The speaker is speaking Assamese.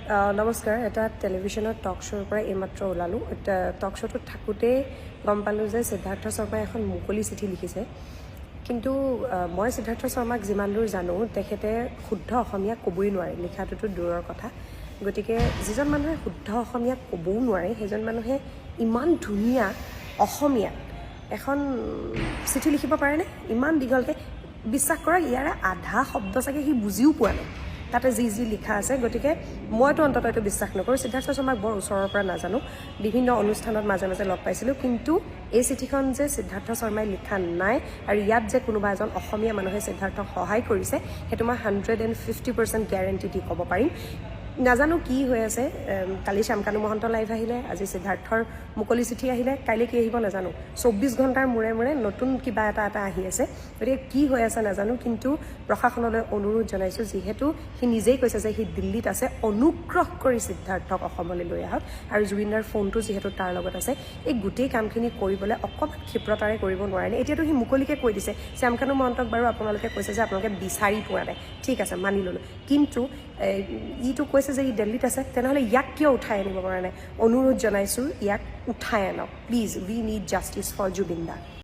নমস্কাৰ এটা টেলিভিশ্যনৰ টক শ্ব'ৰ পৰা এইমাত্ৰ ওলালোঁ টক শ্ব'টোত থাকোঁতেই গম পালোঁ যে সিদ্ধাৰ্থ শৰ্মাই এখন মুকলি চিঠি লিখিছে কিন্তু মই সিদ্ধাৰ্থ শৰ্মাক যিমান দূৰ জানো তেখেতে শুদ্ধ অসমীয়া ক'বই নোৱাৰে লিখাটোতো দূৰৰ কথা গতিকে যিজন মানুহে শুদ্ধ অসমীয়া ক'বও নোৱাৰে সেইজন মানুহে ইমান ধুনীয়া অসমীয়া এখন চিঠি লিখিব পাৰেনে ইমান দীঘলকৈ বিশ্বাস কৰক ইয়াৰে আধা শব্দ চাগে সি বুজিও পোৱা নাই তাতে যি লিখা আছে গতিকে মইতো অন্তত এইটো বিশ্বাস নকৰোঁ সিদ্ধাৰ্থ শৰ্মাক বৰ ওচৰৰ পৰা নাজানো বিভিন্ন অনুষ্ঠানত মাজে মাজে লগ পাইছিলোঁ কিন্তু এই চিঠিখন যে সিদ্ধাৰ্থ শৰ্মাই লিখা নাই আৰু ইয়াত যে কোনোবা এজন অসমীয়া মানুহে সিদ্ধাৰ্থক সহায় কৰিছে সেইটো মই 150% গ্যাৰেণ্টি দি ক'ব পাৰিম নাজানো কি হৈ আছে কালি শ্যামকানু মহন্ত লাইভ আহিলে আজি সিদ্ধাৰ্থৰ মুকলি চিঠি আহিলে কাইলৈ কি আহিব নাজানো 24 ঘণ্টাৰ মূৰে মূৰে নতুন কিবা এটা আহি আছে গতিকে কি হৈ আছে নাজানো কিন্তু প্ৰশাসনলৈ অনুৰোধ জনাইছোঁ যিহেতু সি নিজেই কৈছে যে সি দিল্লীত আছে অনুগ্ৰহ কৰি সিদ্ধাৰ্থক অসমলৈ লৈ আহক আৰু জুবিনদাৰ ফোনটো যিহেতু তাৰ লগত আছে এই গোটেই কামখিনি কৰিবলৈ অকণমান ক্ষিপ্ৰতাৰে কৰিব নোৱাৰে এতিয়াতো সি মুকলিকৈ কৈ দিছে শ্যামকানু মহন্তক বাৰু আপোনালোকে কৈছে যে আপোনালোকে বিচাৰি পোৱা নাই ঠিক আছে মানি ল'লোঁ কিন্তু ইটো কৈছে যে ই দিল্লীত আছে তেনেহ'লে ইয়াক কিয় উঠাই আনিব পৰা নাই অনুৰোধ জনাইছোঁ ইয়াক উঠাই আনক please we need justice for Zubeen da